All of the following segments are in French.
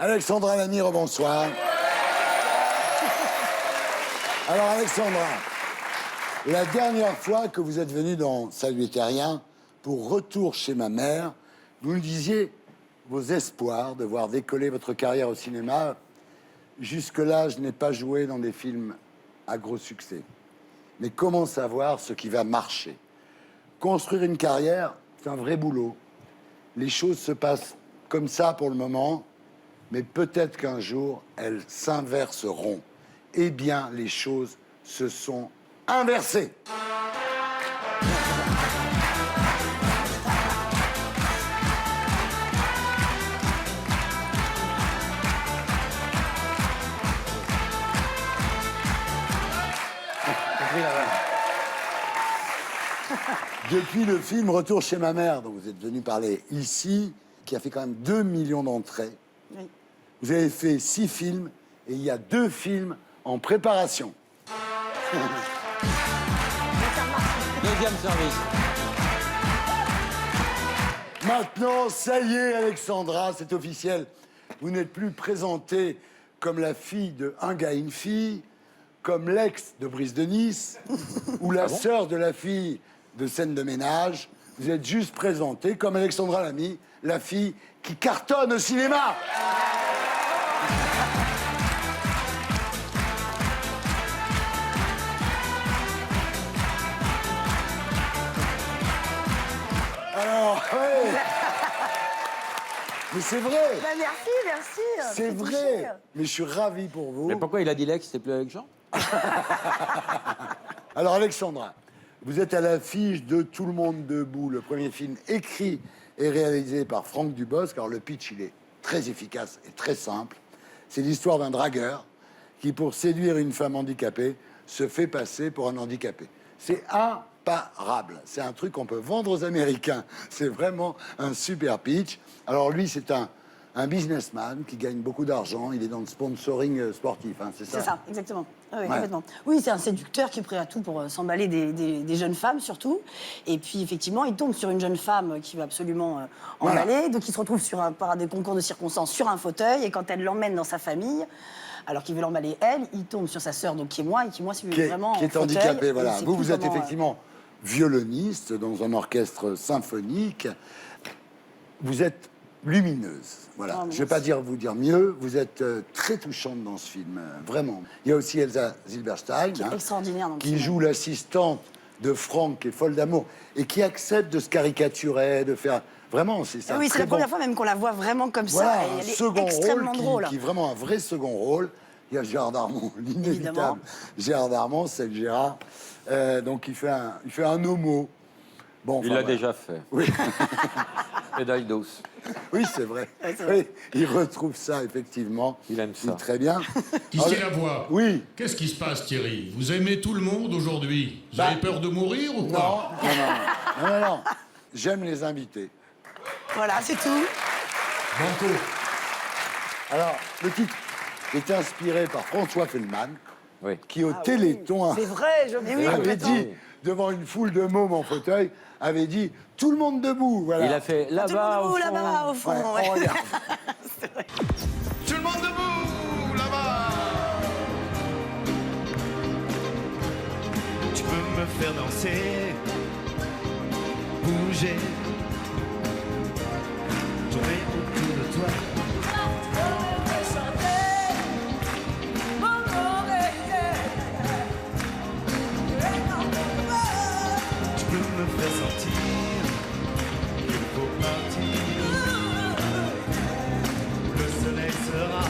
Alexandra Lamy, rebonsoir. Alors Alexandra, la dernière fois que vous êtes venue dans Salut est rien, pour Retour chez ma mère, vous nous disiez vos espoirs de voir décoller votre carrière au cinéma. Jusque-là, je n'ai pas joué dans des films à gros succès. Mais comment savoir ce qui va marcher? Construire une carrière, c'est un vrai boulot. Les choses se passent comme ça pour le moment, mais peut-être qu'un jour, elles s'inverseront. Eh bien, les choses se sont inversées. Depuis le film Retour chez ma mère, dont vous êtes venu parler ici, qui a fait quand même 2 millions d'entrées, oui. Vous avez fait 6 films et il y a 2 films en préparation. Deuxième service. Maintenant, ça y est, Alexandra, c'est officiel. Vous n'êtes plus présentée comme la fille de Un gars, une fille, comme l'ex de Brice de Nice, ou la sœur de la fille de Scène de ménage. Vous êtes juste présentée comme Alexandra Lamy, la fille qui cartonne au cinéma. Alors, ouais. Mais c'est vrai. Bah merci, merci. C'est vrai. Mais je suis ravi pour vous. Mais pourquoi il a dit l'ex, c'était plus avec Jean? Alors, Alexandra, vous êtes à l'affiche de Tout le monde debout, le premier film écrit et réalisé par Franck Dubosc. Alors, le pitch, il est très efficace et très simple. C'est l'histoire d'un dragueur qui, pour séduire une femme handicapée, se fait passer pour un handicapé. C'est imparable. C'est un truc qu'on peut vendre aux Américains. C'est vraiment un super pitch. Alors, lui, c'est un businessman qui gagne beaucoup d'argent. Il est dans le sponsoring sportif, hein, c'est ça? C'est ça, exactement. Oui, Ouais. complètement. Oui, c'est un séducteur qui est prêt à tout pour s'emballer des jeunes femmes, surtout. Et puis, effectivement, il tombe sur une jeune femme qui va absolument emballer. Donc, il se retrouve par des concours de circonstances sur un fauteuil. Et quand elle l'emmène dans sa famille, alors qu'il veut l'emballer elle, il tombe sur sa sœur, donc qui est moi, et qui, moi, vraiment qui est en fauteuil, handicapé, voilà. Vous êtes comment, effectivement violoniste dans un orchestre symphonique. Vous êtes lumineuse, voilà. Oh, je vais pas vous dire mieux. Vous êtes très touchante dans ce film, vraiment. Il y a aussi Elsa Zilberstein, qui est extraordinaire dans le qui film. joue l'assistante de Franck, qui est folle d'amour, et qui accepte de se caricaturer, de faire... Vraiment, c'est ça. Oui, c'est la première fois même qu'on la voit vraiment comme Voilà, ça. Et un elle est second extrêmement rôle drôle. qui est vraiment un vrai second rôle. Il y a Gérard Darmon, l'inévitable. Évidemment. Gérard Darmon, c'est le Gérard. Donc il fait un homo. Bon, Il l'a déjà fait. Oui, Médaille d'os. oui, c'est vrai. Ouais, c'est vrai. Oui, il retrouve ça, effectivement. Il aime ça. Très bien. Ici la voix. Oui. Qu'est-ce qui se passe, Thierry? Vous aimez tout le monde aujourd'hui? Vous Bah, avez peur de mourir ou Non, quoi? non. J'aime les invités. Voilà, c'est tout. Banco. Alors, le titre est inspiré par François Feldman, Oui. qui au Téléthon... C'est vrai, je me avait dit, devant une foule de mômes en fauteuil, avait dit « Tout le monde debout !» Voilà. Il a fait là-bas, au fond. là-bas, au fond. Ouais, ouais. on regarde. Tout le monde debout, là-bas! Tu peux me faire danser, bouger, tourner autour de toi. Tu peux me faire sentir qu'il faut partir. Le soleil sera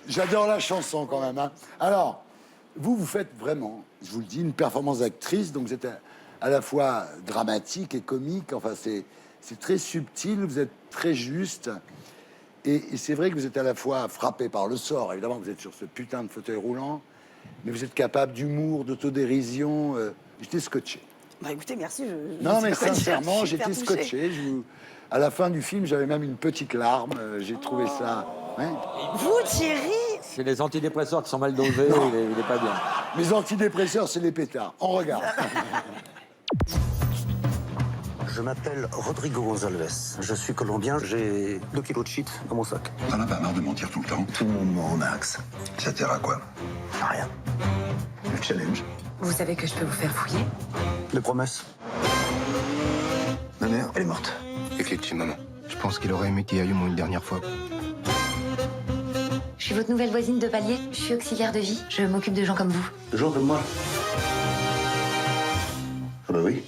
J'adore la chanson quand même, hein. Alors, vous faites vraiment, je vous le dis, une performance d'actrice, donc vous êtes à la fois dramatique et comique, enfin c'est très subtil, vous êtes très juste, et c'est vrai que vous êtes à la fois frappé par le sort, évidemment vous êtes sur ce putain de fauteuil roulant, mais vous êtes capable d'humour, d'autodérision, j'étais scotché. Bah écoutez, merci. Non, je mais sais pas quoi dire, sincèrement, je suis j'étais hyper touchée. scotché. À la fin du film, j'avais même une petite larme. J'ai trouvé ça... ouais. Vous, Thierry? C'est les antidépresseurs qui sont mal dosés, il est pas bien. Mes antidépresseurs, c'est les pétards. On regarde. Je m'appelle Rodrigo Gonzalez. Je suis colombien. J'ai 2 kilos de shit dans mon sac. T'en as pas marre de mentir tout le temps? Tout le monde ment au max. Ça sert à quoi? Rien. Le challenge. Vous savez que je peux vous faire fouiller? Les promesses. Ma mère, Elle est morte. effectivement. Je pense qu'il aurait aimé qu'il y aille au moins une dernière fois. Je suis votre nouvelle voisine de palier. Je suis auxiliaire de vie. Je m'occupe de gens comme vous. Des gens comme moi. Ah bah oui.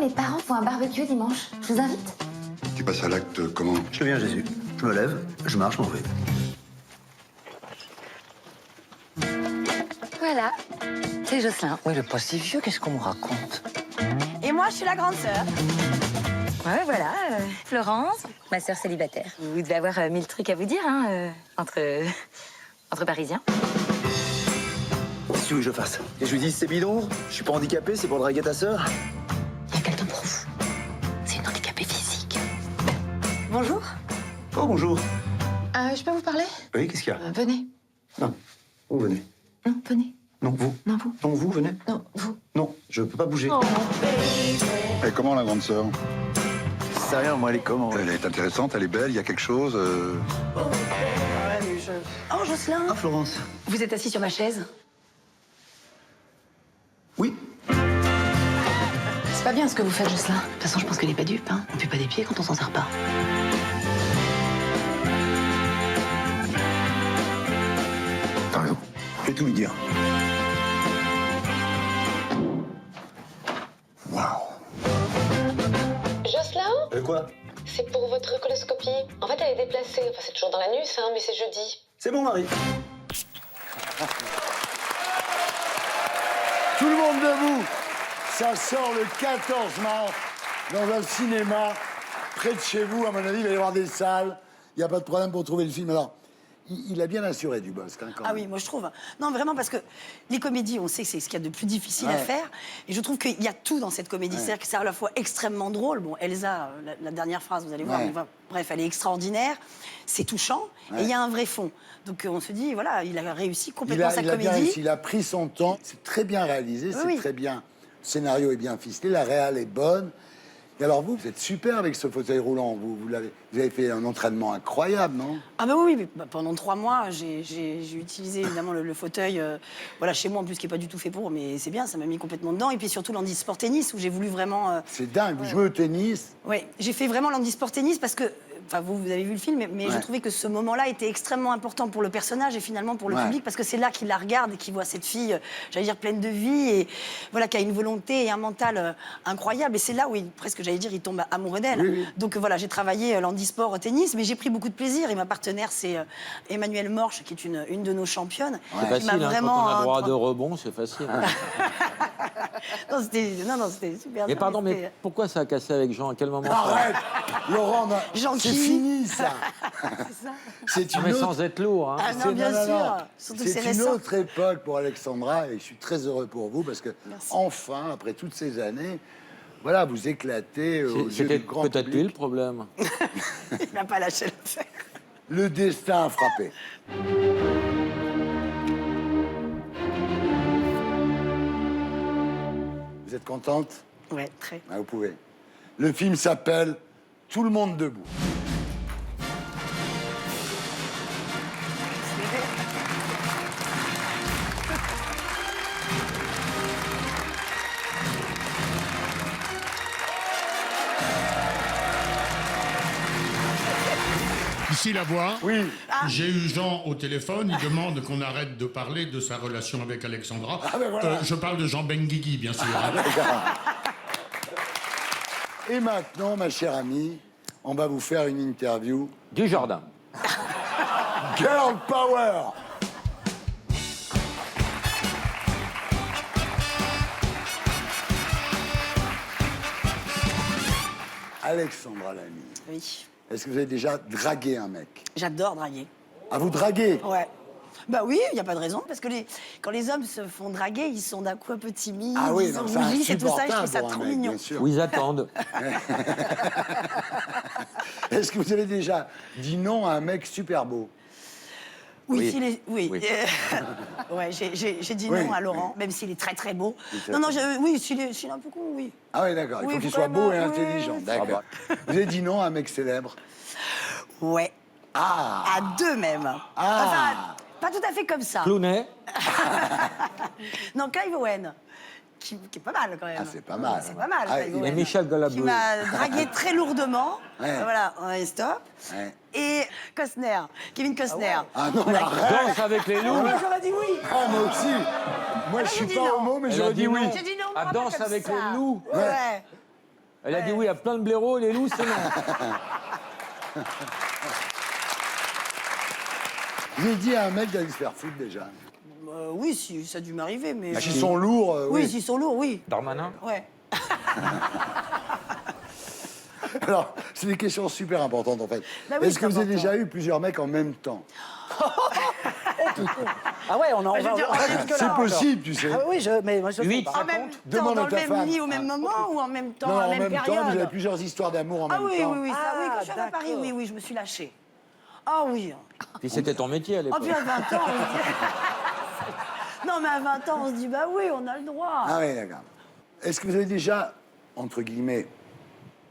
Mes parents font un barbecue dimanche. Je vous invite. Tu passes à l'acte comment? Je deviens Jésus. Je me lève, je marche, je m'en vais. Voilà. C'est Jocelyn. Oui, il est pas si vieux, qu'est-ce qu'on me raconte? Et moi, je suis la grande sœur. Ouais, voilà. Florence, ma sœur célibataire. Vous devez avoir 1000 trucs à vous dire, hein, entre Parisiens. Qu'est-ce que tu veux que je fasse? Et je lui dis, c'est bidon, je suis pas handicapé, c'est pour draguer ta sœur. Il y a quelqu'un pour vous. C'est une handicapée physique. Bonjour. Oh, bonjour. Je peux vous parler? Oui, qu'est-ce qu'il y a? Venez. Non. Vous venez. Non, venez. Non, vous. Non, vous. Non, vous, venez. Non, vous. Non, je peux pas bouger. Et comment la grande sœur? C'est rien, moi, elle est comment? Elle est intéressante, elle est belle, il y a quelque chose. Oh, Jocelyn. Ah, Florence. Vous êtes assis sur ma chaise? Oui. C'est pas bien ce que vous faites, Jocelyn. De toute façon, je pense qu'elle est pas dupe, hein. On fait pas des pieds quand on s'en sert pas. T'as raison. Je vais tout lui dire. Waouh. Jocelyn, Quoi? c'est pour votre coloscopie. En fait, elle est déplacée. Enfin, c'est toujours dans l'anus, hein, mais c'est jeudi. C'est bon, Marie. Tout le monde debout. Ça sort le 14 mars dans un cinéma près de chez vous. À mon avis, il va y avoir des salles. Il n'y a pas de problème pour trouver le film. Alors, il a bien assuré du Bosc, hein, quand Ah même. oui, moi je trouve. Non, vraiment, parce que les comédies, on sait que c'est ce qu'il y a de plus difficile à Ouais. faire. Et je trouve qu'il y a tout dans cette comédie. C'est-à-dire que c'est à la fois extrêmement drôle. Bon, Elsa, la dernière phrase, vous allez voir, Ouais. mais bref, elle est extraordinaire. C'est touchant. Ouais. Et il y a un vrai fond. Donc on se dit, voilà, il a réussi Il complètement a, sa il a bien comédie. réussi, il a pris son temps. C'est très bien réalisé, c'est Oui. très bien. Le scénario est bien ficelé, la réal est bonne. Et alors vous êtes super avec ce fauteuil roulant. Vous avez fait un entraînement incroyable, non? Ah bah oui, mais pendant 3 mois, j'ai utilisé évidemment le fauteuil, voilà, chez moi en plus, qui n'est pas du tout fait pour, mais c'est bien, ça m'a mis complètement dedans. Et puis surtout l'handisport tennis, où j'ai voulu vraiment... C'est dingue, vous jouez au tennis. Oui, j'ai fait vraiment l'handisport tennis parce que, enfin, vous avez vu le film, mais je Ouais. trouvais que ce moment-là était extrêmement important pour le personnage et finalement pour le Ouais. public, parce que c'est là qu'il la regarde et qu'il voit cette fille, j'allais dire, pleine de vie et voilà, qui a une volonté et un mental incroyable. Et c'est là où, presque, j'allais dire, il tombe amoureux d'elle. Oui, oui. Donc voilà, j'ai travaillé l'handisport au tennis, mais j'ai pris beaucoup de plaisir. Et ma partenaire, c'est Emmanuelle Morche, qui est une de nos championnes. C'est qui facile, m'a hein, vraiment, quand on a droit de rebond, c'est facile. Non, c'était super. Mais bien, pardon, c'était- mais pourquoi ça a cassé avec Jean? À quel moment ça... Arrête Laurent, c'est Gentil. fini, ça. C'est Ah, une mais autre... sans être lourd, hein. Ah non, C'est- bien non, non, sûr. non. Surtout que c'est C'est une récent. autre époque pour Alexandra et je suis très heureux pour vous parce que, Merci. enfin, après toutes ces années, voilà, vous éclatez aux yeux C'était du grand peut-être lui le public. problème. Il n'a pas lâché l'affaire. Le destin a frappé. Vous êtes contente? Ouais, très. Ah, vous pouvez. Le film s'appelle Tout le monde debout. Ici la voix. Oui. J'ai eu Jean au téléphone, il demande qu'on arrête de parler de sa relation avec Alexandra. ben voilà. Je parle de Jean Benguigui, bien sûr. Et maintenant, ma chère amie, on va vous faire une interview. Du Jardin. Girl Power! Alexandra Lamy, Oui. est-ce que vous avez déjà dragué un mec? J'adore draguer. Ah, vous draguez? Ouais. Bah oui, il n'y a pas de raison, parce que quand les hommes se font draguer, ils sont d'un coup un peu timides, Ah oui, ils donc ont c'est rougissent et tout ça, et je trouve insupportable ça pour un trop mec, mignon. bien sûr. Où ils attendent. Est-ce que vous avez déjà dit non à un mec super beau? Oui, Oui. oui. Oui. Ouais, j'ai dit Oui, non à Laurent, même s'il est très très beau. est Non, non, très oui, s'il est un peu con, oui. Ah oui, d'accord. Il Oui, faut qu'il faut soit quand beau et même, intelligent. oui. D'accord. Vous avez dit non à un mec célèbre? Ouais, Ah à deux même. Ah. Enfin, pas tout à fait comme ça. Clooney. Non, Clive Owen, qui est pas mal quand même. Ah, c'est pas mal. C'est pas mal, Ah, Clive et Owen. Michel Galabru. Qui m'a dragué très lourdement. Ouais. Voilà, on est stop. Ouais. Et Costner, Kevin Costner. Ah non, mais arrête. Danse avec les loups. Moi, j'aurais dit oui. Ah, moi aussi. Moi, je j'ai suis dit pas non. homo, mais Elle a j'aurais dit dit oui. non. J'ai dit non, À pas Danse comme avec ça. les loups. Ouais. Elle a dit oui à plein de blaireaux, les loups, c'est non. Vous avez dit à un mec d'aller se faire foutre déjà. Oui, si, ça a dû m'arriver, mais... S'ils sont lourds, Oui, s'ils sont lourds, oui. Darmanin. Ouais. Alors, c'est des questions super importantes en fait. Bah oui, Est-ce que c'est vous avez important. déjà eu plusieurs mecs en même temps? Ah ouais, on en je veux dire, C'est possible, tu sais. Ah oui, mais moi je le fais Huit. pas. En même temps, Demande à dans le ta même femme. lit au même moment ou en même temps, Non, à la en même même période? temps, vous avez plusieurs histoires d'amour en Ah même oui, temps. oui, oui, ça, oui. Quand je suis allée à d'accord. Paris, oui, oui, je me suis lâchée. Ah oui. Puis c'était ton métier à Oh, l'époque. puis à 20 ans, on se dit... Non, mais à 20 ans, on se dit, bah oui, on a le droit. Ah oui, d'accord. Est-ce que vous avez déjà, entre guillemets,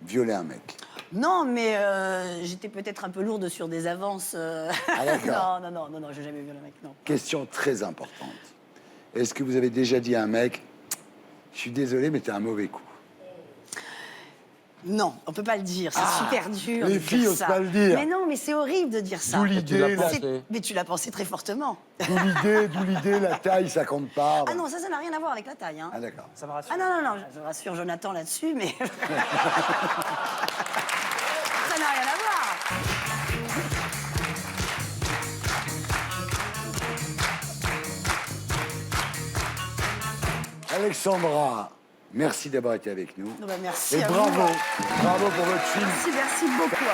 violé un mec? Non, mais j'étais peut-être un peu lourde sur des avances. Ah, d'accord. non, j'ai jamais vu le mec, non. Question très importante. Est-ce que vous avez déjà dit à un mec, je suis désolé, mais t'es un mauvais coup? Non, on peut pas le dire, c'est super dur. les de filles dire osent ça. pas le dire. Mais non, mais c'est horrible de dire ça. D'où tu l'as l'idée, pensé. Mais tu l'as pensé très fortement. d'où l'idée, la taille, ça compte pas. Ah non, ça n'a rien à voir avec la taille. Hein. Ah d'accord. Ça me rassure. Ah non, je rassure Jonathan là-dessus, mais... ça n'a rien à voir. Alexandra, merci d'avoir été avec nous. Non, bah, merci Et à bravo, vous. bravo pour votre film. Merci beaucoup.